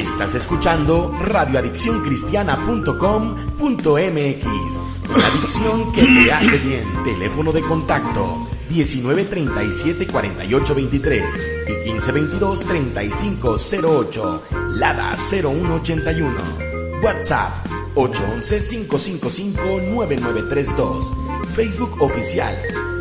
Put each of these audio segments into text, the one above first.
Estás escuchando radioadiccioncristiana.com.mx. La adicción que te hace bien. Teléfono de contacto 1937-4823 y 1522-3508. Lada 0181. WhatsApp 811-555-9932. Facebook oficial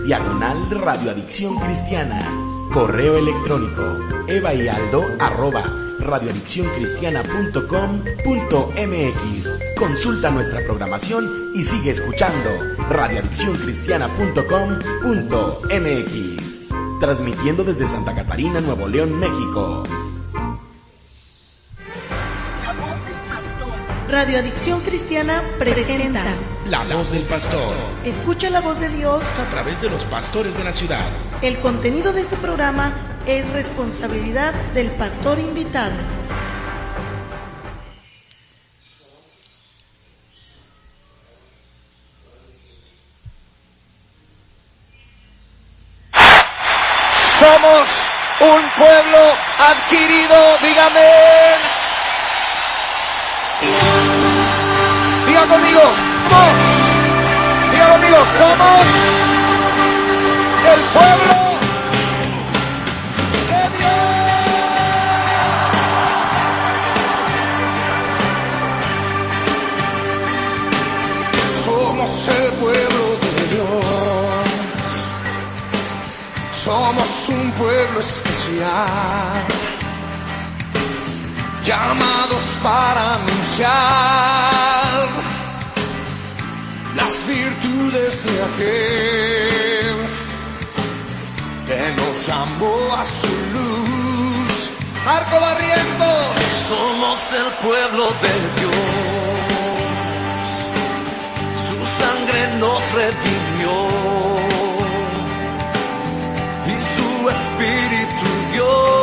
/ Radioadicción Cristiana. Correo electrónico evahildo@radioadiccioncristiana.com.mx. Consulta nuestra programación y sigue escuchando radioadiccioncristiana.com.mx. Transmitiendo desde Santa Catarina, Nuevo León, México. Radio Adicción Cristiana presenta La Voz del Pastor. Escucha la voz de Dios A través de los pastores de la ciudad. El contenido de este programa es responsabilidad del pastor invitado. Somos un pueblo adquirido, dígame. Diga conmigo, somos. Diga conmigo, somos el pueblo de Dios. Somos el pueblo de Dios. Somos un pueblo especial, llamados para anunciar las virtudes de aquel que nos llamó a su luz. Marco Barrientos, somos el pueblo de Dios, su sangre nos redimió y su espíritu dio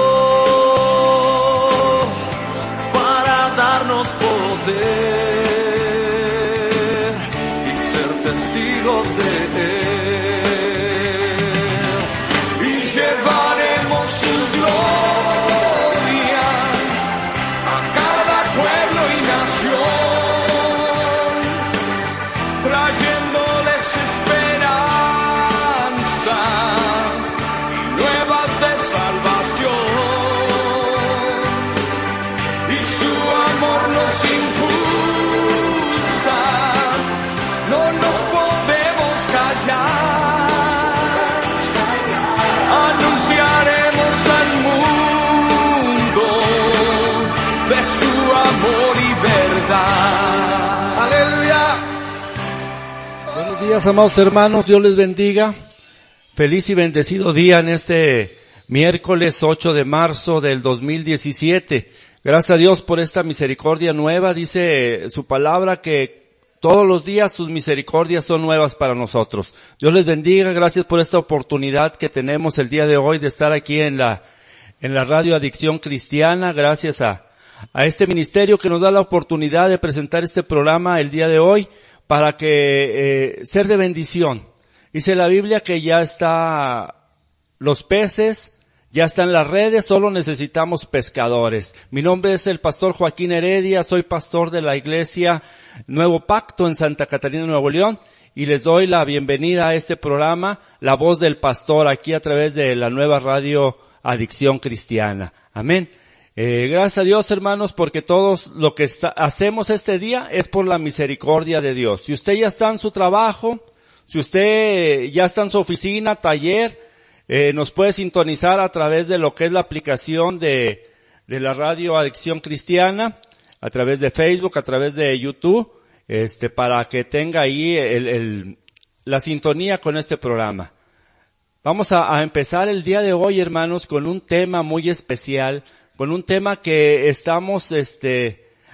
darnos poder y ser testigos de Él, y llevaremos su gloria a cada pueblo y nación, trayéndoles esperanza y nuevas de salvación. Nos impulsa, no nos podemos callar, anunciaremos al mundo de su amor y verdad. Aleluya. Buenos días, amados hermanos, Dios les bendiga. Feliz y bendecido día en este miércoles 8 de marzo del 2017. Gracias a Dios por esta misericordia nueva. Dice su palabra que todos los días sus misericordias son nuevas para nosotros. Dios les bendiga. Gracias por esta oportunidad que tenemos el día de hoy de estar aquí en la Radio Adicción Cristiana. Gracias a este ministerio que nos da la oportunidad de presentar este programa el día de hoy para que ser de bendición. Dice la Biblia que ya está los peces, ya están las redes, solo necesitamos pescadores. Mi nombre es el pastor Joaquín Heredia, soy pastor de la iglesia Nuevo Pacto en Santa Catarina, Nuevo León, y les doy la bienvenida a este programa, La Voz del Pastor, aquí a través de la nueva Radio Adicción Cristiana. Amén. Gracias a Dios, hermanos, porque todos lo que hacemos este día es por la misericordia de Dios. Si usted ya está en su trabajo, si usted ya está en su oficina, taller, nos puede sintonizar a través de lo que es la aplicación de la Radio Adicción Cristiana, a través de Facebook, a través de YouTube, para que tenga ahí la sintonía con este programa. Vamos a empezar el día de hoy, hermanos, con un tema muy especial, con un tema que estamos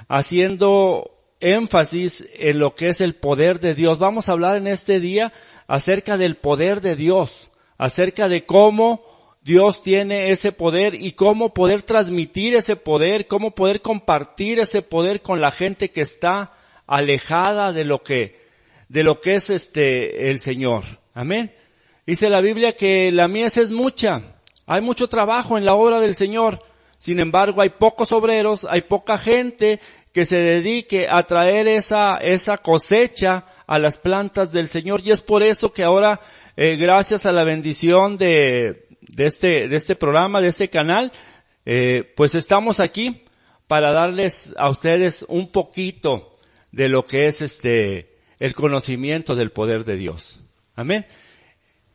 haciendo énfasis en lo que es el poder de Dios. Vamos a hablar en este día acerca del poder de Dios, acerca de cómo Dios tiene ese poder y cómo poder transmitir ese poder, cómo poder compartir ese poder con la gente que está alejada de lo que es el Señor. Amén. Dice la Biblia que la mies es mucha, hay mucho trabajo en la obra del Señor. Sin embargo, hay pocos obreros, hay poca gente que se dedique a traer esa cosecha a las plantas del Señor. Y es por eso que ahora, gracias a la bendición de este programa, de este canal, pues estamos aquí para darles a ustedes un poquito de lo que es el conocimiento del poder de Dios. Amén.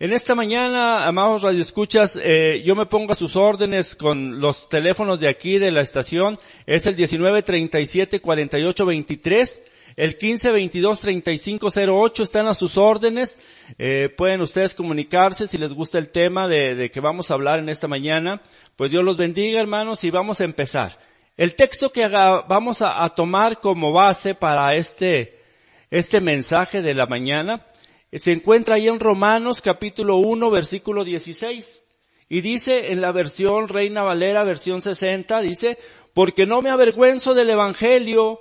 En esta mañana, amados radioescuchas, yo me pongo a sus órdenes con los teléfonos de aquí de la estación. Es el 1937-4823, el 1522-3508, están a sus órdenes. Pueden ustedes comunicarse si les gusta el tema de que vamos a hablar en esta mañana. Pues Dios los bendiga, hermanos, y vamos a empezar. El texto que vamos a tomar como base para este mensaje de la mañana se encuentra ahí en Romanos capítulo 1 versículo 16 y dice en la versión Reina Valera versión 60, dice: porque no me avergüenzo del evangelio,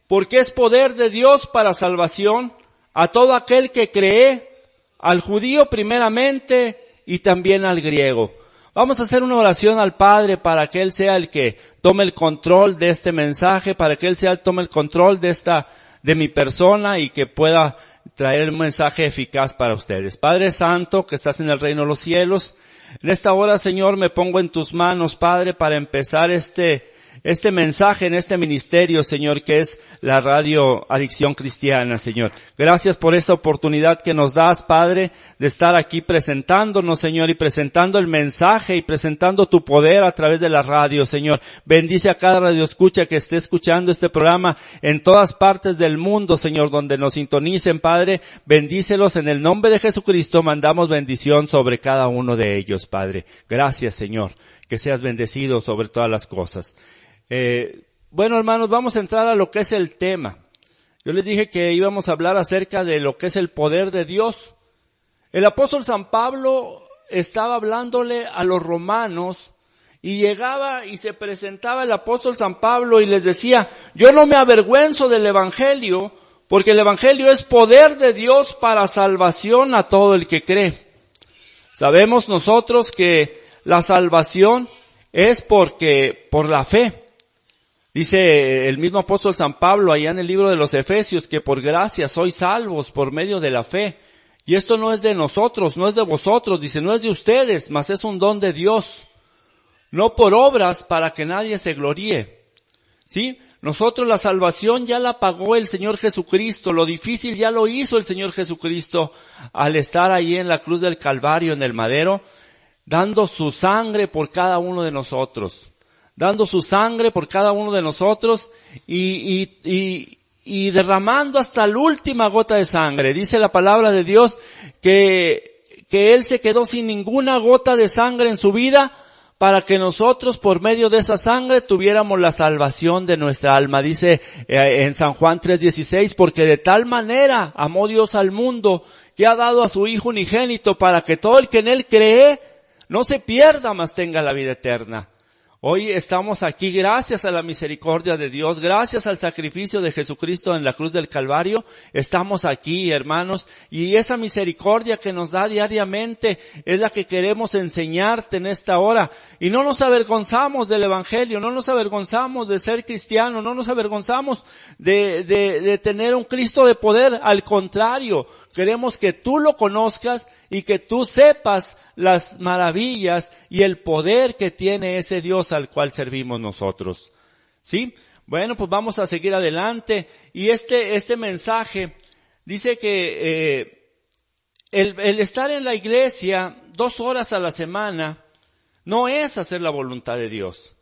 porque es poder de Dios para salvación a todo aquel que cree, al judío primeramente y también al griego. Vamos a hacer una oración al Padre para que Él sea el que tome el control de este mensaje, para que Él sea el que tome el control de mi persona y que pueda traer un mensaje eficaz para ustedes. Padre Santo, que estás en el reino de los cielos, en esta hora, Señor, me pongo en tus manos, Padre, para empezar este mensaje en este ministerio, Señor, que es la Radio Adicción Cristiana, Señor. Gracias por esta oportunidad que nos das, Padre, de estar aquí presentándonos, Señor, y presentando el mensaje y presentando tu poder a través de la radio, Señor. Bendice a cada radioescucha que esté escuchando este programa en todas partes del mundo, Señor, donde nos sintonicen, Padre. Bendícelos en el nombre de Jesucristo. Mandamos bendición sobre cada uno de ellos, Padre. Gracias, Señor. Que seas bendecido sobre todas las cosas. Bueno, hermanos, vamos a entrar a lo que es el tema. Yo les dije que íbamos a hablar acerca de lo que es el poder de Dios. El apóstol San Pablo estaba hablándole a los romanos y llegaba y se presentaba el apóstol San Pablo y les decía: yo no me avergüenzo del evangelio, porque el evangelio es poder de Dios para salvación a todo el que cree. Sabemos nosotros que la salvación es por la fe. Dice el mismo apóstol San Pablo allá en el libro de los Efesios que por gracia sois salvos por medio de la fe. Y esto no es de nosotros, no es de vosotros, dice, no es de ustedes, mas es un don de Dios. No por obras para que nadie se gloríe. ¿Sí? Nosotros la salvación ya la pagó el Señor Jesucristo, lo difícil ya lo hizo el Señor Jesucristo al estar ahí en la cruz del Calvario, en el madero, dando su sangre por cada uno de nosotros. Dando su sangre por cada uno de nosotros y derramando hasta la última gota de sangre. Dice la palabra de Dios que Él se quedó sin ninguna gota de sangre en su vida para que nosotros por medio de esa sangre tuviéramos la salvación de nuestra alma. Dice en San Juan 3:16, porque de tal manera amó Dios al mundo que ha dado a su Hijo unigénito para que todo el que en Él cree no se pierda, mas tenga la vida eterna. Hoy estamos aquí gracias a la misericordia de Dios, gracias al sacrificio de Jesucristo en la cruz del Calvario. Estamos aquí, hermanos, y esa misericordia que nos da diariamente es la que queremos enseñarte en esta hora. Y no nos avergonzamos del evangelio, no nos avergonzamos de ser cristianos, no nos avergonzamos de tener un Cristo de poder. Al contrario, queremos que tú lo conozcas y que tú sepas las maravillas y el poder que tiene ese Dios al cual servimos nosotros. ¿Sí? Bueno, pues vamos a seguir adelante. Y este mensaje dice que el estar en la iglesia 2 horas a la semana no es hacer la voluntad de Dios.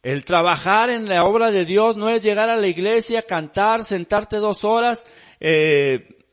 El trabajar en la obra de Dios no es llegar a la iglesia, cantar, sentarte 2 horas,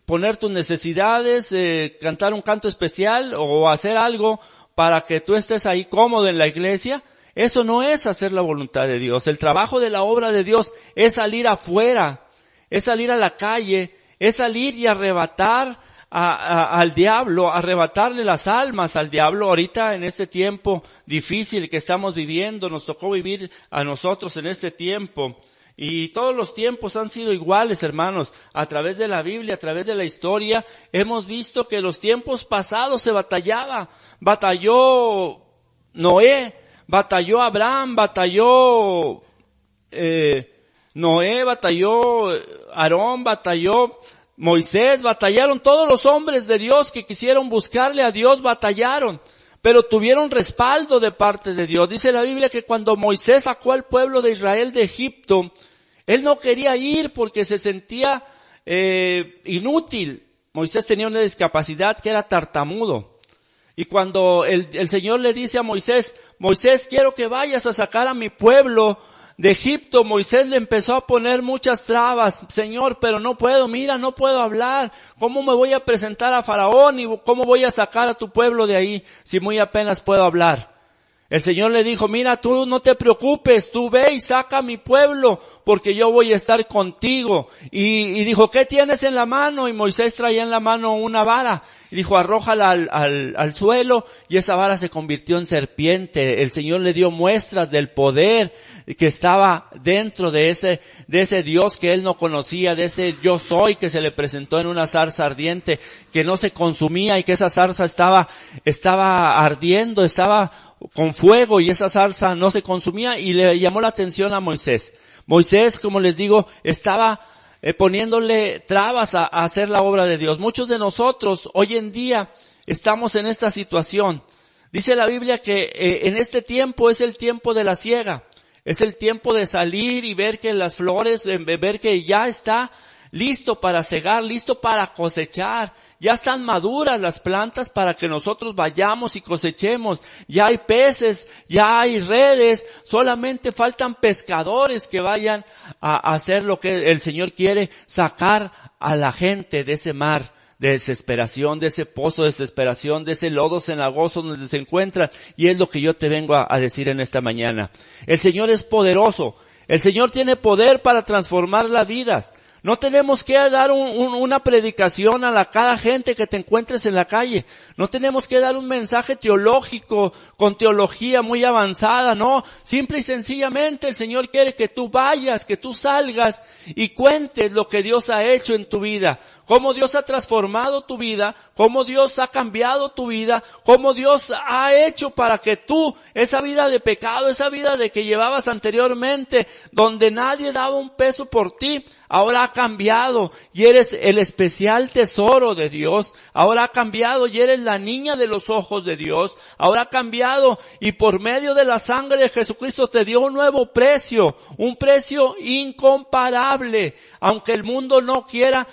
poner tus necesidades, cantar un canto especial o hacer algo para que tú estés ahí cómodo en la iglesia. Eso no es hacer la voluntad de Dios. El trabajo de la obra de Dios es salir afuera, es salir a la calle, es salir y arrebatar al diablo, arrebatarle las almas al diablo. Ahorita en este tiempo difícil que estamos viviendo, nos tocó vivir a nosotros en este tiempo. Y todos los tiempos han sido iguales, hermanos. A través de la Biblia, a través de la historia, hemos visto que los tiempos pasados se batallaba. Batalló Noé, batalló Abraham, batalló Noé, batalló Aarón, batalló Moisés, batallaron todos los hombres de Dios que quisieron buscarle a Dios, batallaron, pero tuvieron respaldo de parte de Dios. Dice la Biblia que cuando Moisés sacó al pueblo de Israel de Egipto, él no quería ir porque se sentía inútil. Moisés tenía una discapacidad que era tartamudo. Y cuando el Señor le dice a Moisés, Moisés, quiero que vayas a sacar a mi pueblo de Egipto, Moisés le empezó a poner muchas trabas. Señor, pero no puedo, mira, no puedo hablar. ¿Cómo me voy a presentar a Faraón y cómo voy a sacar a tu pueblo de ahí si muy apenas puedo hablar? El Señor le dijo, mira, tú no te preocupes, tú ve y saca a mi pueblo, porque yo voy a estar contigo. Y dijo, ¿qué tienes en la mano? Y Moisés traía en la mano una vara. Y dijo, arrójala al suelo, y esa vara se convirtió en serpiente. El Señor le dio muestras del poder que estaba dentro de ese Dios que él no conocía, de ese yo soy que se le presentó en una zarza ardiente, que no se consumía y que esa zarza estaba ardiendo, estaba con fuego y esa zarza no se consumía, y le llamó la atención a Moisés. Moisés, como les digo, estaba poniéndole trabas a hacer la obra de Dios. Muchos de nosotros hoy en día estamos en esta situación. Dice la Biblia que en este tiempo es el tiempo de la siega. Es el tiempo de salir y ver que las flores, ver que ya está listo para cegar, listo para cosechar. Ya están maduras las plantas para que nosotros vayamos y cosechemos. Ya hay peces, ya hay redes, solamente faltan pescadores que vayan a hacer lo que el Señor quiere, sacar a la gente de ese mar de desesperación, de ese pozo de desesperación, de ese lodo cenagoso donde se encuentran. Y es lo que yo te vengo a decir en esta mañana. El Señor es poderoso. El Señor tiene poder para transformar las vidas. No tenemos que dar una predicación a cada gente que te encuentres en la calle. No tenemos que dar un mensaje teológico con teología muy avanzada, no. Simple y sencillamente el Señor quiere que tú vayas, que tú salgas y cuentes lo que Dios ha hecho en tu vida. Cómo Dios ha transformado tu vida, cómo Dios ha cambiado tu vida, cómo Dios ha hecho para que tú, esa vida de pecado, esa vida de que llevabas anteriormente, donde nadie daba un peso por ti, ahora ha cambiado y eres el especial tesoro de Dios. Ahora ha cambiado y eres la niña de los ojos de Dios. Ahora ha cambiado y por medio de la sangre de Jesucristo te dio un nuevo precio, un precio incomparable. Aunque el mundo no quiera,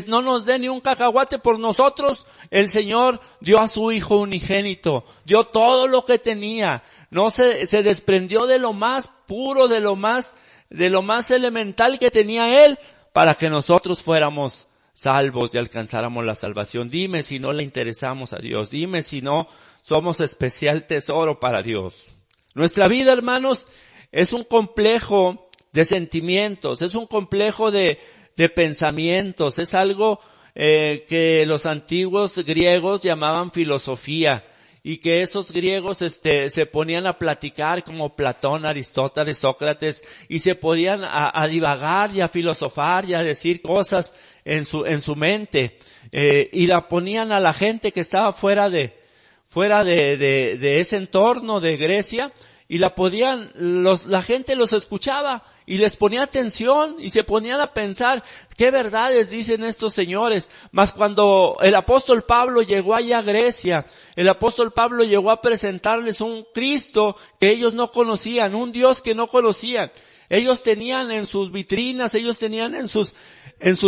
no nos dé ni un cacahuate por nosotros, el Señor dio a su Hijo unigénito, dio todo lo que tenía. No se desprendió de lo más puro, de lo más elemental que tenía Él, para que nosotros fuéramos salvos y alcanzáramos la salvación. Dime si no le interesamos a Dios, dime si no somos especial tesoro para Dios. Nuestra vida, hermanos, es un complejo de sentimientos, es un complejo de pensamientos, es algo que los antiguos griegos llamaban filosofía, y que esos griegos se ponían a platicar como Platón, Aristóteles, Sócrates, y se podían a divagar y a filosofar y a decir cosas en su mente, y la ponían a la gente que estaba fuera de ese entorno de Grecia, y la gente los escuchaba y les ponía atención y se ponían a pensar qué verdades dicen estos señores. Mas cuando el apóstol Pablo llegó allá a Grecia, el apóstol Pablo llegó a presentarles un Cristo que ellos no conocían, un Dios que no conocían. Ellos tenían en sus vitrinas, ellos tenían en sus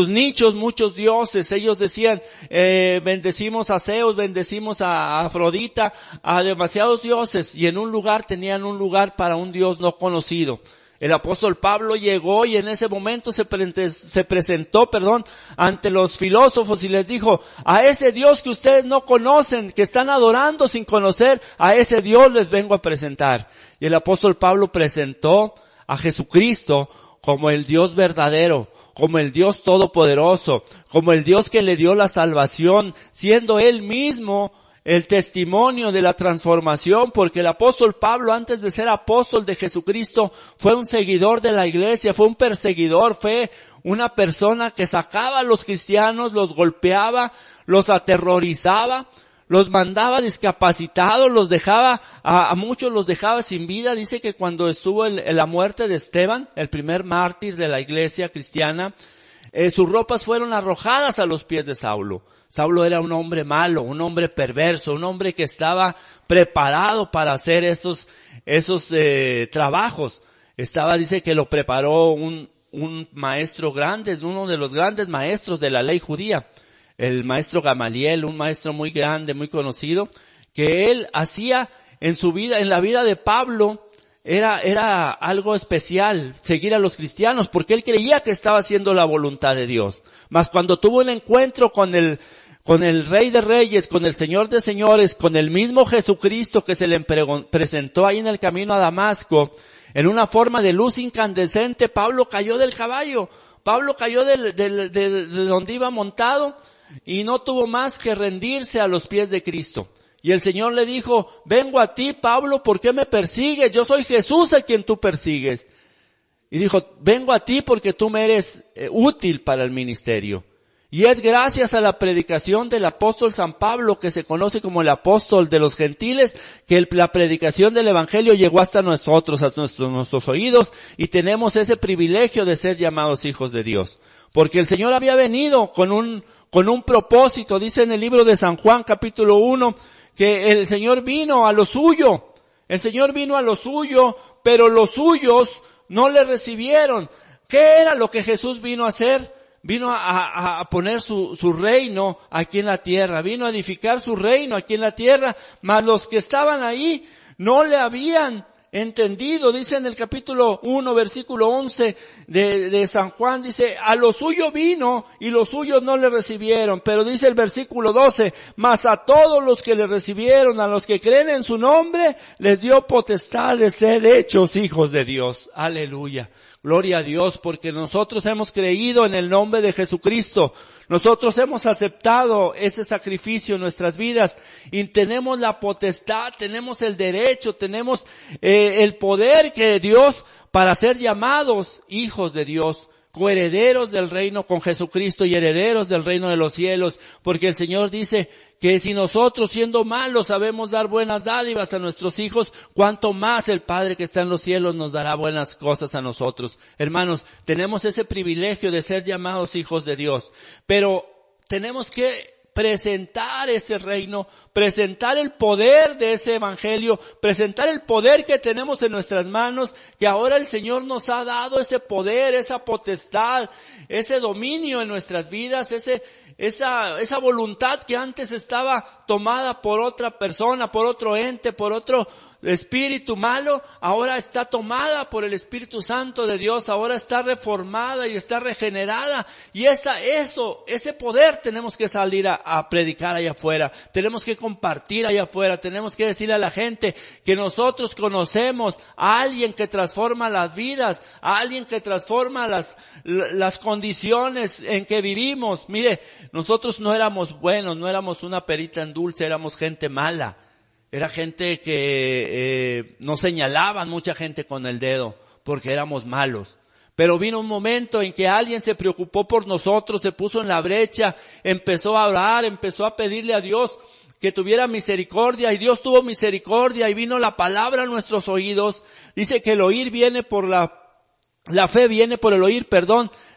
nichos muchos dioses. Ellos decían, bendecimos a Zeus, bendecimos a Afrodita, a demasiados dioses, y en un lugar tenían un lugar para un Dios no conocido. El apóstol Pablo llegó y en ese momento se presentó ante los filósofos y les dijo, a ese Dios que ustedes no conocen, que están adorando sin conocer, a ese Dios les vengo a presentar. Y el apóstol Pablo presentó a Jesucristo como el Dios verdadero, como el Dios todopoderoso, como el Dios que le dio la salvación, siendo Él mismo el testimonio de la transformación, porque el apóstol Pablo, antes de ser apóstol de Jesucristo, fue un seguidor de la iglesia, fue un perseguidor, fue una persona que sacaba a los cristianos, los golpeaba, los aterrorizaba, los mandaba discapacitados, los dejaba, a muchos los dejaba sin vida. Dice que cuando estuvo en la muerte de Esteban, el primer mártir de la iglesia cristiana, sus ropas fueron arrojadas a los pies de Saulo. Saulo era un hombre malo, un hombre perverso, un hombre que estaba preparado para hacer esos trabajos. Dice que lo preparó un maestro grande, uno de los grandes maestros de la ley judía, el maestro Gamaliel, un maestro muy grande, muy conocido, que él hacía en su vida, en la vida de Pablo, era algo especial seguir a los cristianos, porque él creía que estaba haciendo la voluntad de Dios. Mas cuando tuvo un encuentro con el Rey de Reyes, con el Señor de Señores, con el mismo Jesucristo que se le presentó ahí en el camino a Damasco, en una forma de luz incandescente, Pablo cayó del caballo. Pablo cayó de donde iba montado y no tuvo más que rendirse a los pies de Cristo. Y el Señor le dijo, vengo a ti, Pablo, ¿por qué me persigues? Yo soy Jesús a quien tú persigues. Y dijo, vengo a ti porque tú me eres útil para el ministerio. Y es gracias a la predicación del apóstol San Pablo, que se conoce como el apóstol de los gentiles, que la predicación del evangelio llegó hasta nosotros, a nuestros oídos, y tenemos ese privilegio de ser llamados hijos de Dios. Porque el Señor había venido con un propósito. Dice en el libro de San Juan, capítulo 1, que el Señor vino a lo suyo. El Señor vino a lo suyo, pero los suyos no le recibieron. ¿Qué era lo que Jesús vino a hacer? Vino a poner su reino aquí en la tierra, vino a edificar su reino aquí en la tierra, mas los que estaban ahí no le habían entendido. Dice en el capítulo 1, versículo 11 de San Juan, dice, a lo suyo vino y los suyos no le recibieron. Pero dice el versículo 12, mas a todos los que le recibieron, a los que creen en su nombre, les dio potestad de ser hechos hijos de Dios. Aleluya. Gloria a Dios, porque nosotros hemos creído en el nombre de Jesucristo. Nosotros hemos aceptado ese sacrificio en nuestras vidas y tenemos la potestad, tenemos el derecho, tenemos el poder que Dios para ser llamados hijos de Dios, coherederos del reino con Jesucristo y herederos del reino de los cielos, porque el Señor dice que si nosotros siendo malos sabemos dar buenas dádivas a nuestros hijos, cuánto más el Padre que está en los cielos nos dará buenas cosas a nosotros. Hermanos, tenemos ese privilegio de ser llamados hijos de Dios, pero tenemos que presentar ese reino, presentar el poder de ese evangelio, presentar el poder que tenemos en nuestras manos, que ahora el Señor nos ha dado ese poder, esa potestad, ese dominio en nuestras vidas, esa voluntad que antes estaba tomada por otra persona, por otro ente, por otro espíritu malo, ahora está tomada por el Espíritu Santo de Dios, ahora está reformada y está regenerada, y ese poder tenemos que salir a predicar allá afuera, tenemos que compartir allá afuera, tenemos que decirle a la gente que nosotros conocemos a alguien que transforma las vidas, a alguien que transforma las condiciones en que vivimos. Mire, nosotros no éramos buenos, no éramos una perita en dulce, éramos gente mala. Era gente que nos señalaban mucha gente con el dedo porque éramos malos. Pero vino un momento en que alguien se preocupó por nosotros, se puso en la brecha, empezó a orar, empezó a pedirle a Dios que tuviera misericordia, y Dios tuvo misericordia y vino la palabra a nuestros oídos. Dice que el oír viene por la fe viene por el oír,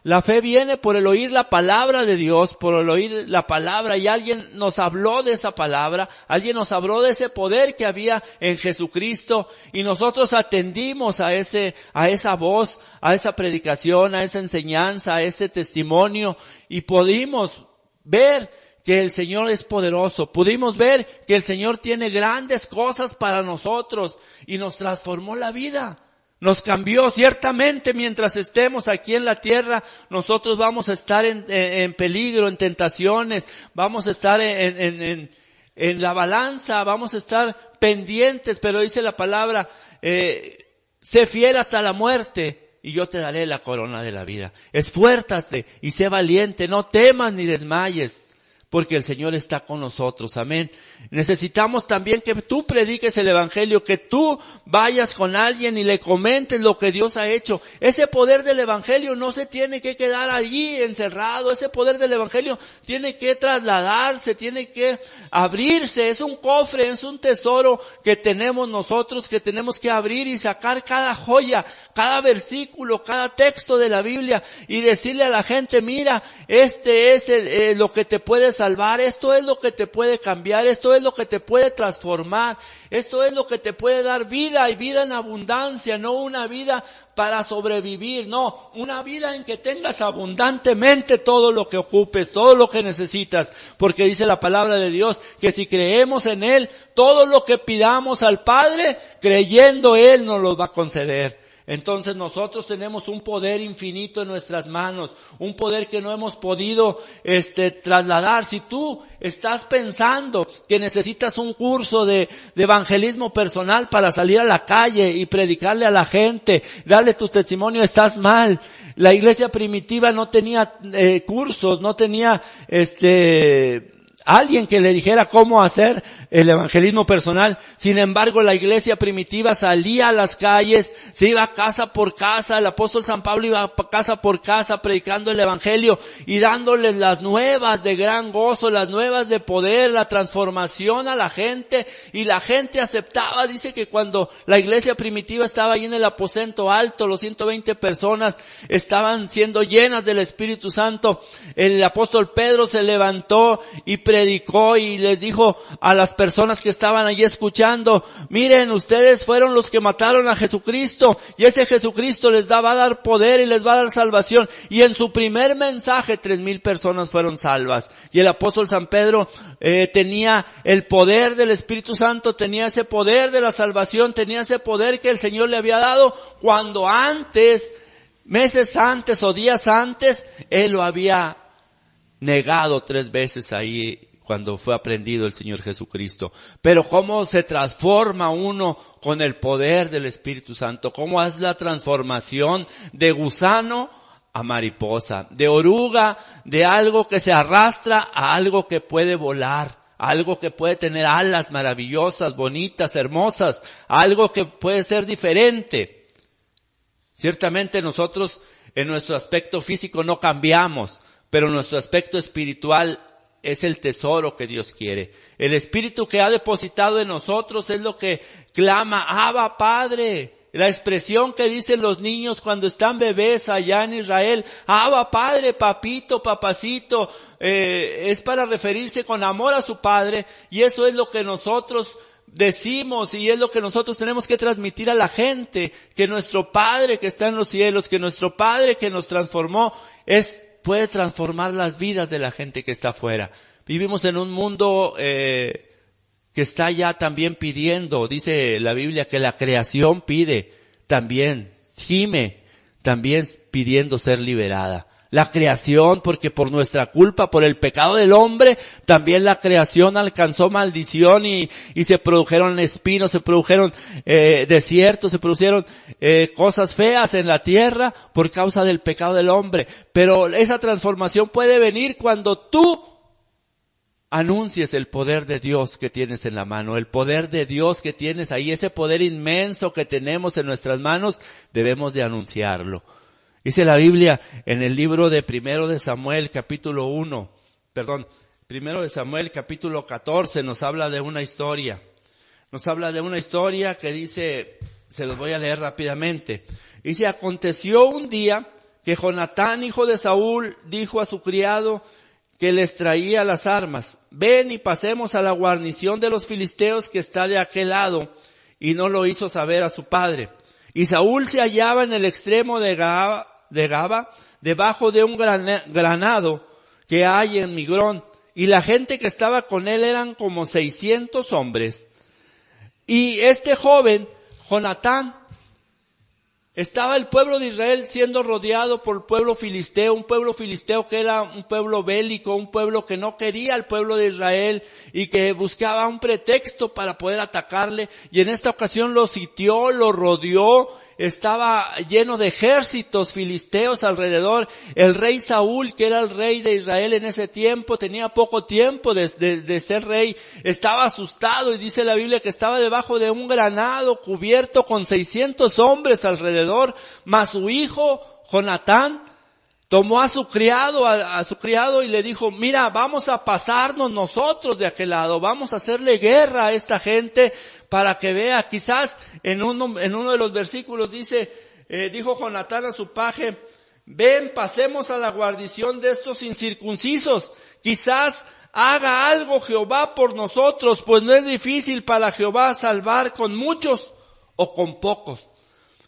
la fe viene por el oír la palabra de Dios, por el oír la palabra, y alguien nos habló de esa palabra, alguien nos habló de ese poder que había en Jesucristo, y nosotros atendimos a esa voz, a esa predicación, a esa enseñanza, a ese testimonio, y pudimos ver que el Señor es poderoso, pudimos ver que el Señor tiene grandes cosas para nosotros, y nos transformó la vida. Nos cambió. Ciertamente mientras estemos aquí en la tierra, nosotros vamos a estar en peligro, en tentaciones, vamos a estar en la balanza, vamos a estar pendientes, pero dice la palabra, sé fiel hasta la muerte y yo te daré la corona de la vida. Esfuérzate y sé valiente, no temas ni desmayes, porque el Señor está con nosotros. Amén. Necesitamos también que tú prediques el Evangelio, que tú vayas con alguien y le comentes lo que Dios ha hecho. Ese poder del Evangelio no se tiene que quedar allí encerrado. Ese poder del Evangelio tiene que trasladarse, tiene que abrirse. Es un cofre, es un tesoro que tenemos nosotros, que tenemos que abrir y sacar cada joya, cada versículo, cada texto de la Biblia y decirle a la gente, mira, este es lo que te puede salvar, esto es lo que te puede cambiar, esto es lo que te puede transformar, esto es lo que te puede dar vida y vida en abundancia, no una vida para sobrevivir, no, una vida en que tengas abundantemente todo lo que ocupes, todo lo que necesitas, porque dice la palabra de Dios que si creemos en Él, todo lo que pidamos al Padre, creyendo Él nos lo va a conceder. Entonces nosotros tenemos un poder infinito en nuestras manos, un poder que no hemos podido trasladar. Si tú estás pensando que necesitas un curso de evangelismo personal para salir a la calle y predicarle a la gente, darle tu testimonio, estás mal. La iglesia primitiva no tenía cursos, no tenía alguien que le dijera cómo hacer el evangelismo personal. Sin embargo, la iglesia primitiva salía a las calles, se iba casa por casa. El apóstol San Pablo iba casa por casa predicando el evangelio y dándoles las nuevas de gran gozo, las nuevas de poder, la transformación a la gente, y la gente aceptaba. Dice que cuando la iglesia primitiva estaba ahí en el aposento alto, los 120 personas estaban siendo llenas del Espíritu Santo. El apóstol Pedro se levantó y predicó y les dijo a las personas que estaban allí escuchando, miren, ustedes fueron los que mataron a Jesucristo, y ese Jesucristo les va a dar poder y les va a dar salvación. Y en su primer mensaje 3,000 personas fueron salvas. Y el apóstol San Pedro tenía el poder del Espíritu Santo, tenía ese poder de la salvación, tenía ese poder que el Señor le había dado cuando antes, meses antes o días antes, Él lo había negado 3 veces ahí cuando fue aprendido el Señor Jesucristo. Pero cómo se transforma uno con el poder del Espíritu Santo, cómo es la transformación de gusano a mariposa, de oruga, de algo que se arrastra a algo que puede volar, algo que puede tener alas maravillosas, bonitas, hermosas, algo que puede ser diferente. Ciertamente nosotros en nuestro aspecto físico no cambiamos, pero nuestro aspecto espiritual es el tesoro que Dios quiere. El Espíritu que ha depositado en nosotros es lo que clama, Abba, Padre. La expresión que dicen los niños cuando están bebés allá en Israel, Abba, Padre, papito, papacito, es para referirse con amor a su Padre, y eso es lo que nosotros decimos y es lo que nosotros tenemos que transmitir a la gente, que nuestro Padre que está en los cielos, que nuestro Padre que nos transformó, puede transformar las vidas de la gente que está afuera. Vivimos en un mundo que está ya también pidiendo, dice la Biblia, que la creación pide también, gime, también pidiendo ser liberada. La creación, porque por nuestra culpa, por el pecado del hombre, también la creación alcanzó maldición y se produjeron espinos, se produjeron desiertos, se produjeron cosas feas en la tierra por causa del pecado del hombre. Pero esa transformación puede venir cuando tú anuncies el poder de Dios que tienes en la mano, el poder de Dios que tienes ahí, ese poder inmenso que tenemos en nuestras manos, debemos de anunciarlo. Dice la Biblia en el libro de Primero de Samuel capítulo 14 nos habla de una historia. Nos habla de una historia que dice, se los voy a leer rápidamente. Dice, aconteció un día que Jonatán, hijo de Saúl, dijo a su criado que les traía las armas, ven y pasemos a la guarnición de los filisteos que está de aquel lado, y no lo hizo saber a su padre. Y Saúl se hallaba en el extremo de Gaba, debajo de un granado que hay en Migrón, y la gente que estaba con él eran como 600 hombres. Y este joven, Jonatán, estaba el pueblo de Israel siendo rodeado por el pueblo filisteo, un pueblo filisteo que era un pueblo bélico, un pueblo que no quería al pueblo de Israel y que buscaba un pretexto para poder atacarle, y en esta ocasión lo sitió, lo rodeó estaba lleno de ejércitos filisteos alrededor. El rey Saúl, que era el rey de Israel en ese tiempo, tenía poco tiempo de ser rey, estaba asustado y dice la Biblia que estaba debajo de un granado cubierto con 600 hombres alrededor, más su hijo Jonatán tomó a su criado y le dijo, mira, vamos a pasarnos nosotros de aquel lado, vamos a hacerle guerra a esta gente para que vea. Quizás en uno de los versículos dice, dijo Jonatán a su paje, ven, pasemos a la guarnición de estos incircuncisos, quizás haga algo Jehová por nosotros, pues no es difícil para Jehová salvar con muchos o con pocos.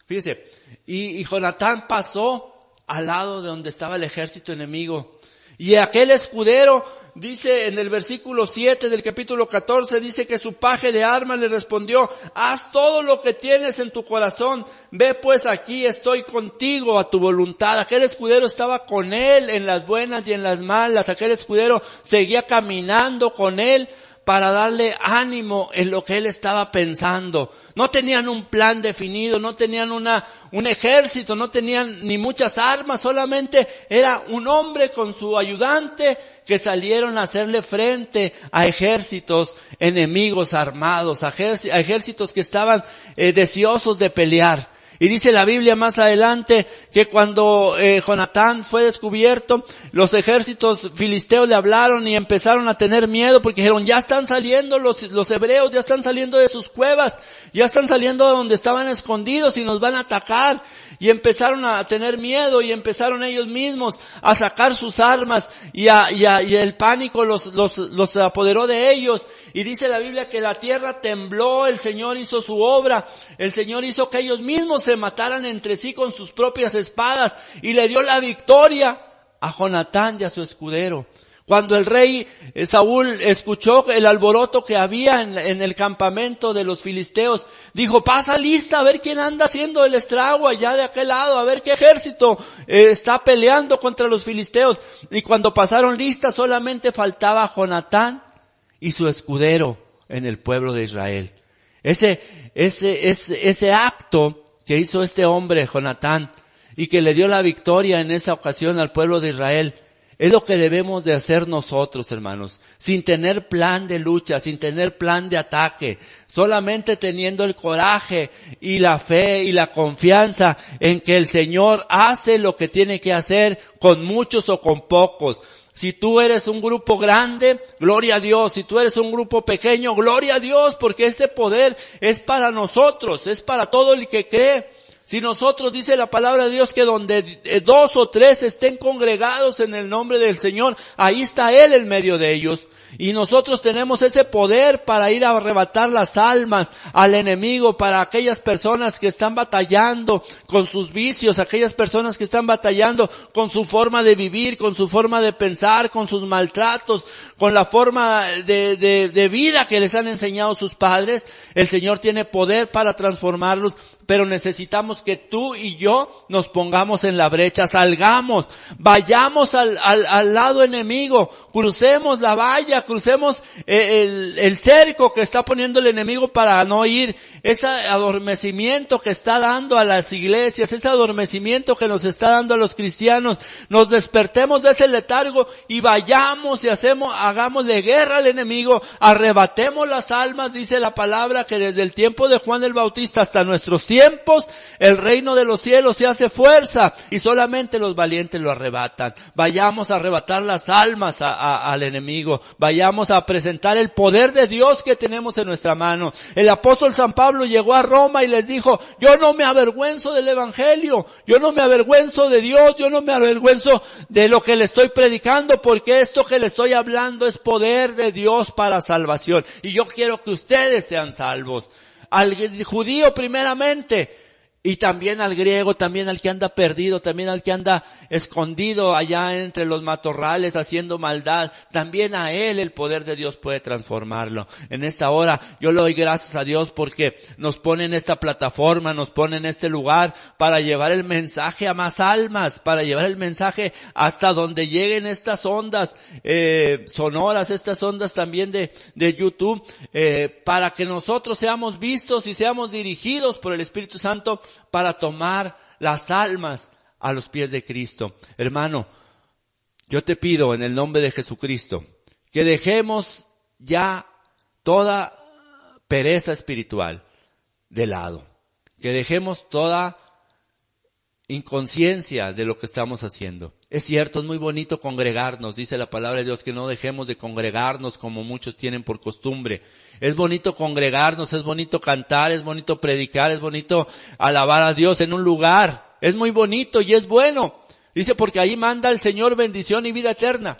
Fíjese, y Jonatán pasó al lado de donde estaba el ejército enemigo. Y aquel escudero, dice en el versículo 7 del capítulo 14, dice que su paje de armas le respondió, haz todo lo que tienes en tu corazón, ve pues aquí, estoy contigo a tu voluntad. Aquel escudero estaba con él en las buenas y en las malas. Aquel escudero seguía caminando con él para darle ánimo en lo que él estaba pensando. No tenían un plan definido, no tenían un ejército, no tenían ni muchas armas, solamente era un hombre con su ayudante que salieron a hacerle frente a ejércitos enemigos armados, a ejércitos que estaban deseosos de pelear. Y dice la Biblia más adelante que cuando Jonatán fue descubierto, los ejércitos filisteos le hablaron y empezaron a tener miedo porque dijeron, ya están saliendo los hebreos, ya están saliendo de sus cuevas, ya están saliendo de donde estaban escondidos y nos van a atacar. Y empezaron a tener miedo y empezaron ellos mismos a sacar sus armas y el pánico los apoderó de ellos. Y dice la Biblia que la tierra tembló, el Señor hizo su obra, el Señor hizo que ellos mismos se mataran entre sí con sus propias espadas y le dio la victoria a Jonatán y a su escudero. Cuando el rey Saúl escuchó el alboroto que había en el campamento de los filisteos, dijo, pasa lista a ver quién anda haciendo el estrago allá de aquel lado, a ver qué ejército está peleando contra los filisteos. Y cuando pasaron lista solamente faltaba Jonatán y su escudero en el pueblo de Israel. Ese acto que hizo este hombre, Jonatán, y que le dio la victoria en esa ocasión al pueblo de Israel, es lo que debemos de hacer nosotros, hermanos, sin tener plan de lucha, sin tener plan de ataque, solamente teniendo el coraje y la fe y la confianza en que el Señor hace lo que tiene que hacer con muchos o con pocos. Si tú eres un grupo grande, gloria a Dios. Si tú eres un grupo pequeño, gloria a Dios, porque ese poder es para nosotros, es para todo el que cree. Si nosotros, dice la palabra de Dios, que donde 2 o 3 estén congregados en el nombre del Señor, ahí está Él en medio de ellos. Y nosotros tenemos ese poder para ir a arrebatar las almas al enemigo, para aquellas personas que están batallando con sus vicios, aquellas personas que están batallando con su forma de vivir, con su forma de pensar, con sus maltratos, con la forma de vida que les han enseñado sus padres. El Señor tiene poder para transformarlos, pero necesitamos que tú y yo nos pongamos en la brecha, salgamos, vayamos al lado enemigo, crucemos la valla, crucemos el cerco que está poniendo el enemigo para no ir, ese adormecimiento que está dando a las iglesias, ese adormecimiento que nos está dando a los cristianos, nos despertemos de ese letargo y vayamos y hagámosle guerra al enemigo, arrebatemos las almas. Dice la palabra que desde el tiempo de Juan el Bautista hasta nuestros tiempos, el reino de los cielos se hace fuerza y solamente los valientes lo arrebatan. Vayamos a arrebatar las almas al enemigo, vayamos a presentar el poder de Dios que tenemos en nuestra mano. El apóstol San Pablo llegó a Roma y les dijo, yo no me avergüenzo del evangelio, yo no me avergüenzo de Dios, yo no me avergüenzo de lo que le estoy predicando, porque esto que le estoy hablando es poder de Dios para salvación. Y yo quiero que ustedes sean salvos. Al judío primeramente, y también al griego, también al que anda perdido, también al que anda escondido allá entre los matorrales haciendo maldad, también a él el poder de Dios puede transformarlo. En esta hora yo le doy gracias a Dios porque nos pone en esta plataforma, nos pone en este lugar para llevar el mensaje a más almas, para llevar el mensaje hasta donde lleguen estas ondas sonoras, estas ondas también de YouTube, para que nosotros seamos vistos y seamos dirigidos por el Espíritu Santo para tomar las almas a los pies de Cristo. Hermano, yo te pido en el nombre de Jesucristo que dejemos ya toda pereza espiritual de lado, que dejemos toda inconsciencia de lo que estamos haciendo. Es cierto, es muy bonito congregarnos, dice la palabra de Dios, que no dejemos de congregarnos como muchos tienen por costumbre. Es bonito congregarnos, es bonito cantar, es bonito predicar, es bonito alabar a Dios en un lugar. Es muy bonito y es bueno. Dice, porque ahí manda el Señor bendición y vida eterna.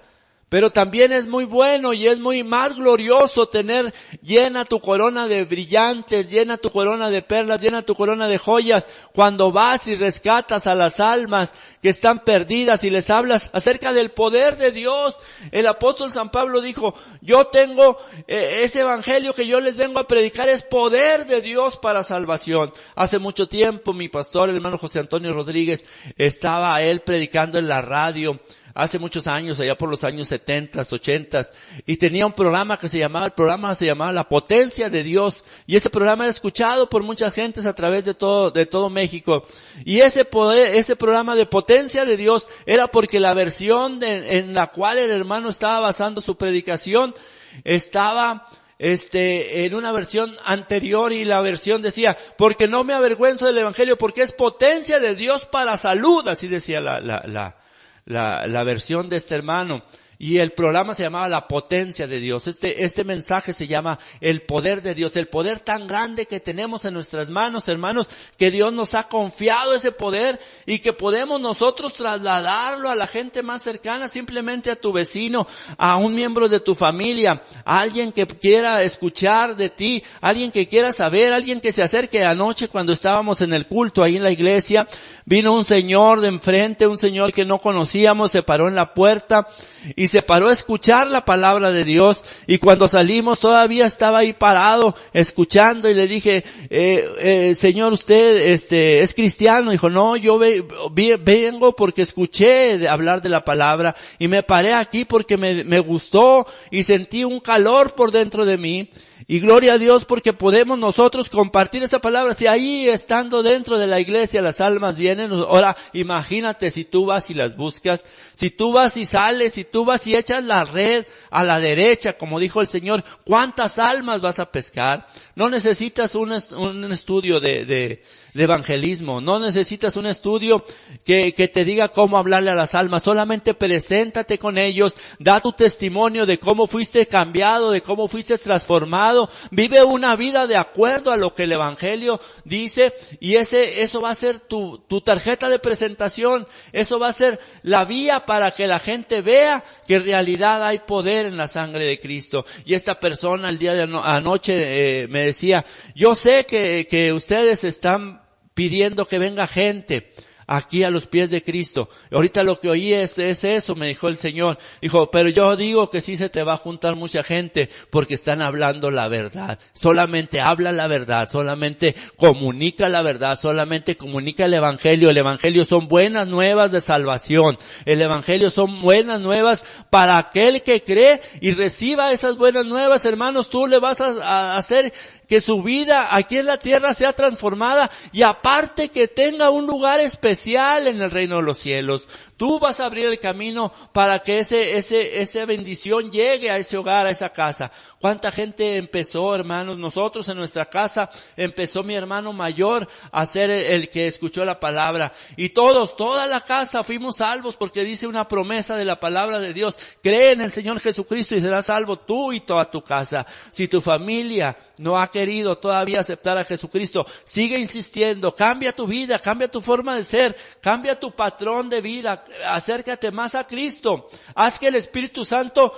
Pero también es muy bueno y es muy más glorioso tener llena tu corona de brillantes, llena tu corona de perlas, llena tu corona de joyas, cuando vas y rescatas a las almas que están perdidas y les hablas acerca del poder de Dios. El apóstol San Pablo dijo, yo tengo ese evangelio que yo les vengo a predicar, es poder de Dios para salvación. Hace mucho tiempo mi pastor, el hermano José Antonio Rodríguez, estaba él predicando en la radio, hace muchos años, allá por los años 70, 80, y tenía un programa que se llamaba La Potencia de Dios, y ese programa era escuchado por muchas gentes a través de todo México. Y ese programa de Potencia de Dios era porque la versión en la cual el hermano estaba basando su predicación estaba en una versión anterior, y la versión decía, porque no me avergüenzo del evangelio, porque es potencia de Dios para salud, así decía la versión de este hermano. Y el programa se llamaba La Potencia de Dios. Este mensaje se llama el poder de Dios, el poder tan grande que tenemos en nuestras manos, hermanos, que Dios nos ha confiado ese poder y que podemos nosotros trasladarlo a la gente más cercana, simplemente a tu vecino, a un miembro de tu familia, a alguien que quiera escuchar de ti, alguien que quiera saber, alguien que se acerque. Anoche cuando estábamos en el culto ahí en la iglesia, vino un señor de enfrente, un señor que no conocíamos, se paró en la puerta y se paró a escuchar la palabra de Dios, y cuando salimos todavía estaba ahí parado escuchando, y le dije, señor, usted es cristiano. Dijo, no, yo vengo porque escuché hablar de la palabra y me paré aquí porque me gustó y sentí un calor por dentro de mí. Y gloria a Dios porque podemos nosotros compartir esa palabra. Si ahí estando dentro de la iglesia las almas vienen, ahora imagínate si tú vas y las buscas, si tú vas y sales, si tú vas y echas la red a la derecha, como dijo el Señor, ¿cuántas almas vas a pescar? No necesitas un estudio de evangelismo, no necesitas un estudio que te diga cómo hablarle a las almas, solamente preséntate con ellos, da tu testimonio de cómo fuiste cambiado, de cómo fuiste transformado, vive una vida de acuerdo a lo que el evangelio dice, y eso va a ser tu tarjeta de presentación, eso va a ser la vía para que la gente vea que en realidad hay poder en la sangre de Cristo. Y esta persona el día de anoche me decía, yo sé que ustedes están pidiendo que venga gente aquí a los pies de Cristo. Ahorita lo que oí es eso, me dijo el Señor. Dijo, pero yo digo que sí se te va a juntar mucha gente porque están hablando la verdad. Solamente habla la verdad, solamente comunica la verdad, solamente comunica el evangelio. El evangelio son buenas nuevas de salvación. El evangelio son buenas nuevas para aquel que cree y reciba esas buenas nuevas, hermanos. Tú le vas a hacer que su vida aquí en la tierra sea transformada, y aparte que tenga un lugar especial en el reino de los cielos. Tú vas a abrir el camino para que esa bendición llegue a ese hogar, a esa casa. ¿Cuánta gente empezó, hermanos? Nosotros en nuestra casa empezó mi hermano mayor a ser el que escuchó la palabra. Y toda la casa fuimos salvos porque dice una promesa de la palabra de Dios. Cree en el Señor Jesucristo y serás salvo tú y toda tu casa. Si tu familia no ha querido todavía aceptar a Jesucristo, sigue insistiendo. Cambia tu vida, cambia tu forma de ser, cambia tu patrón de vida. Acércate más a Cristo. Haz que el Espíritu Santo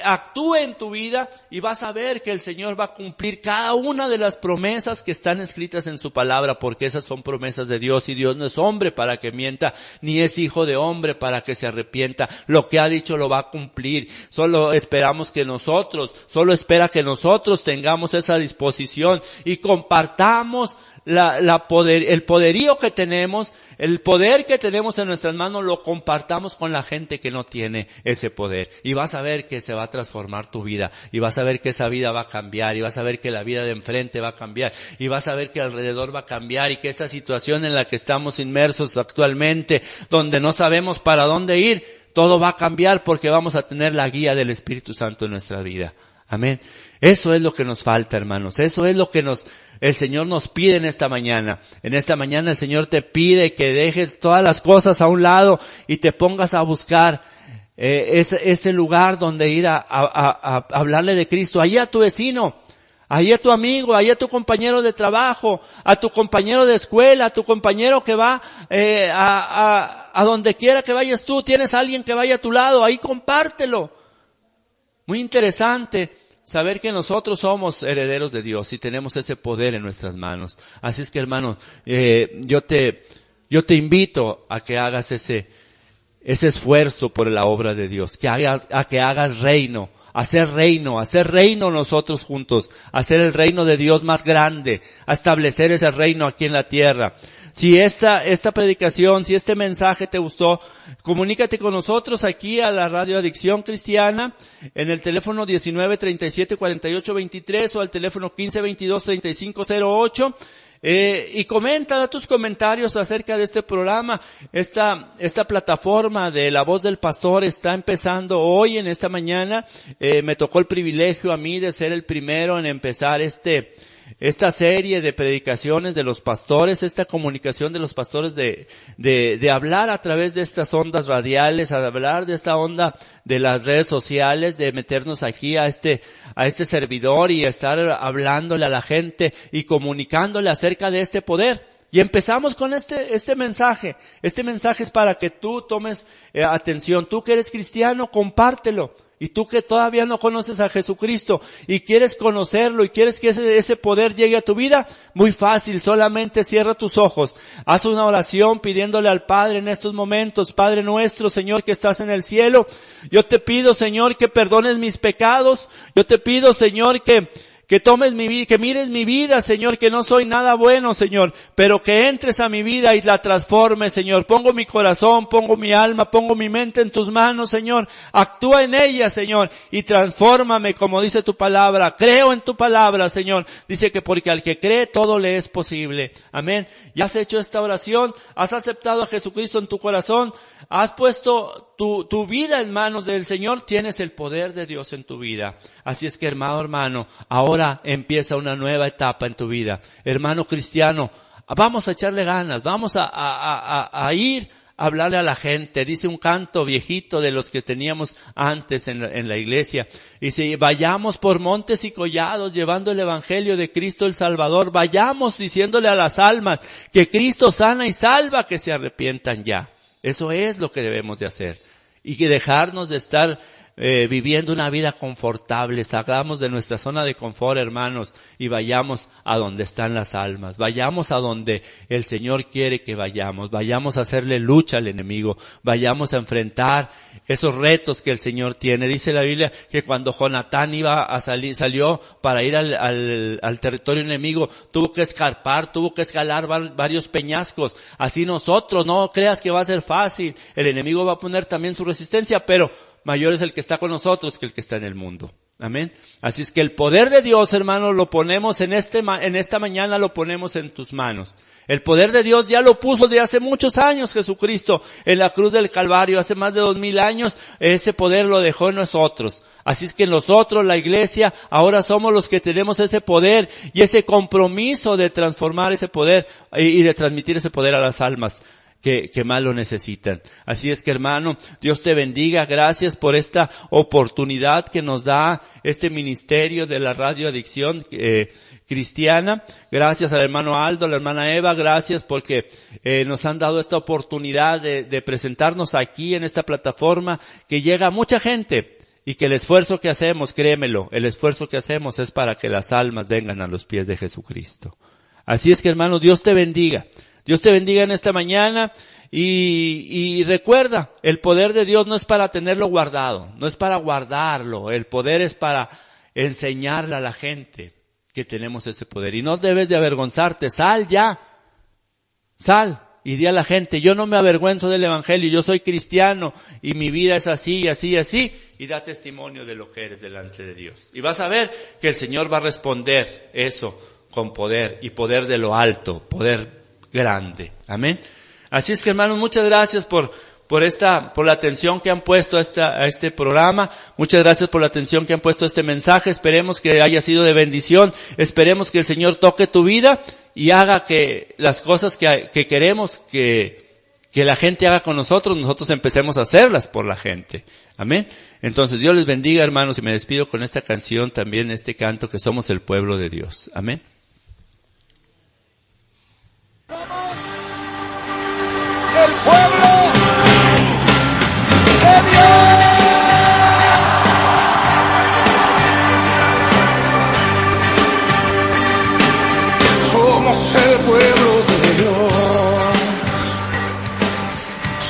actúe en tu vida y vas a ver que el Señor va a cumplir cada una de las promesas que están escritas en su palabra, porque esas son promesas de Dios, y Dios no es hombre para que mienta, ni es hijo de hombre para que se arrepienta. Lo que ha dicho lo va a cumplir. Solo espera que nosotros tengamos esa disposición y compartamos el poderío que tenemos, el poder que tenemos en nuestras manos, lo compartamos con la gente que no tiene ese poder. Y vas a ver que se va a transformar tu vida, y vas a ver que esa vida va a cambiar, y vas a ver que la vida de enfrente va a cambiar, y vas a ver que alrededor va a cambiar, y que esta situación en la que estamos inmersos actualmente, donde no sabemos para dónde ir, todo va a cambiar porque vamos a tener la guía del Espíritu Santo en nuestra vida. Amén. Eso es lo que nos falta, hermanos. Eso es lo que el Señor nos pide en esta mañana. En esta mañana el Señor te pide que dejes todas las cosas a un lado y te pongas a buscar ese lugar donde ir a hablarle de Cristo. Allí a tu vecino, allí a tu amigo, allí a tu compañero de trabajo, a tu compañero de escuela, a tu compañero que va a donde quiera que vayas tú. Tienes a alguien que vaya a tu lado, ahí compártelo. Muy interesante saber que nosotros somos herederos de Dios y tenemos ese poder en nuestras manos. Así es que, hermano, yo te invito a que hagas ese esfuerzo por la obra de Dios, a que hagas reino, hacer reino nosotros juntos, hacer el reino de Dios más grande, a establecer ese reino aquí en la tierra. Si esta predicación, si este mensaje te gustó, comunícate con nosotros aquí a la Radio Adicción Cristiana en el teléfono 1937-4823 o al teléfono 1522-3508. Y da tus comentarios acerca de este programa. Esta plataforma de La Voz del Pastor está empezando hoy, en esta mañana. Me tocó el privilegio a mí de ser el primero en empezar esta serie de predicaciones de los pastores, esta comunicación de los pastores de hablar a través de estas ondas radiales, a hablar de esta onda de las redes sociales, de meternos aquí a este servidor y estar hablándole a la gente y comunicándole acerca de este poder. Y empezamos con este mensaje. Este mensaje es para que tú tomes atención. Tú que eres cristiano, compártelo. Y tú que todavía no conoces a Jesucristo y quieres conocerlo y quieres que ese poder llegue a tu vida, muy fácil, solamente cierra tus ojos. Haz una oración pidiéndole al Padre en estos momentos: Padre nuestro, Señor, que estás en el cielo, yo te pido, Señor, que perdones mis pecados. Yo te pido, Señor, que tomes mi vida, que mires mi vida, Señor, que no soy nada bueno, Señor, pero que entres a mi vida y la transformes, Señor. Pongo mi corazón, pongo mi alma, pongo mi mente en tus manos, Señor. Actúa en ella, Señor, y transfórmame como dice tu palabra. Creo en tu palabra, Señor. Dice que porque al que cree todo le es posible. Amén. Ya has hecho esta oración, has aceptado a Jesucristo en tu corazón, has puesto tu vida en manos del Señor, tienes el poder de Dios en tu vida. Así es que, hermano, ahora empieza una nueva etapa en tu vida. Hermano cristiano, vamos a echarle ganas, vamos a ir a hablarle a la gente. Dice un canto viejito de los que teníamos antes en la iglesia. Dice: vayamos por montes y collados llevando el evangelio de Cristo el Salvador. Vayamos diciéndole a las almas que Cristo sana y salva, que se arrepientan ya. Eso es lo que debemos de hacer. Y que dejarnos de estar viviendo una vida confortable. Salgamos de nuestra zona de confort, hermanos, y vayamos a donde están las almas. Vayamos a donde el Señor quiere que vayamos. Vayamos a hacerle lucha al enemigo. Vayamos a enfrentar esos retos que el Señor tiene. Dice la Biblia que cuando Jonatán salió para ir al territorio enemigo, tuvo que escarpar, tuvo que escalar varios peñascos. Así nosotros, no creas que va a ser fácil. El enemigo va a poner también su resistencia, pero mayor es el que está con nosotros que el que está en el mundo. Amén. Así es que el poder de Dios, hermano, lo ponemos en esta mañana, lo ponemos en tus manos. El poder de Dios ya lo puso de hace muchos años Jesucristo en la cruz del Calvario, hace más de 2000 años, ese poder lo dejó en nosotros. Así es que nosotros, la iglesia, ahora somos los que tenemos ese poder y ese compromiso de transformar ese poder y de transmitir ese poder a las almas que más lo necesitan. Así es que, hermano, Dios te bendiga. Gracias por esta oportunidad que nos da este ministerio de la Radio Adicción Cristiana. Gracias al hermano Aldo, a la hermana Eva. Gracias porque nos han dado esta oportunidad de presentarnos aquí en esta plataforma que llega a mucha gente. Y que el esfuerzo que hacemos, créemelo, el esfuerzo que hacemos es para que las almas vengan a los pies de Jesucristo. Así es que, hermano, Dios te bendiga. Dios te bendiga en esta mañana y recuerda, el poder de Dios no es para tenerlo guardado, no es para guardarlo, el poder es para enseñarle a la gente que tenemos ese poder. Y no debes de avergonzarte, sal ya, sal y di a la gente, yo no me avergüenzo del evangelio, yo soy cristiano y mi vida es así, así, así, y da testimonio de lo que eres delante de Dios. Y vas a ver que el Señor va a responder eso con poder, y poder de lo alto, poder grande. Amén. Así es que, hermanos, muchas gracias por la atención que han puesto a este programa. Muchas gracias por la atención que han puesto a este mensaje. Esperemos que haya sido de bendición. Esperemos que el Señor toque tu vida y haga que las cosas que queremos que la gente haga con nosotros empecemos a hacerlas por la gente. Amén. Entonces, Dios les bendiga, hermanos, y me despido con esta canción también, este canto, que somos el pueblo de Dios. Amén. El pueblo de Dios. Somos el pueblo de Dios.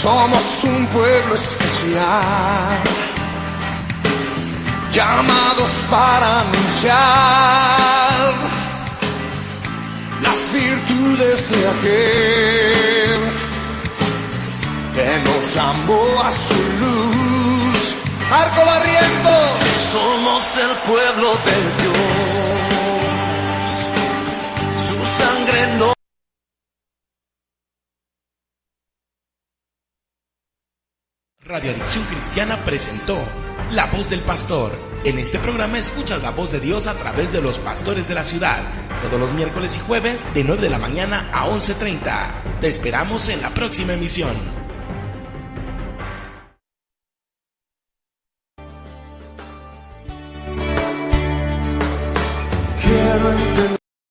Somos un pueblo especial, llamados para anunciar las virtudes de aquel que nos llamó a su luz. Arco Barrientos, somos el pueblo de Dios, su sangre no. Radio Adicción Cristiana presentó La Voz del Pastor. En este programa escuchas la voz de Dios a través de los pastores de la ciudad, todos los miércoles y jueves de 9 de la mañana a 11:30. Te esperamos en la próxima emisión. Quiero entender.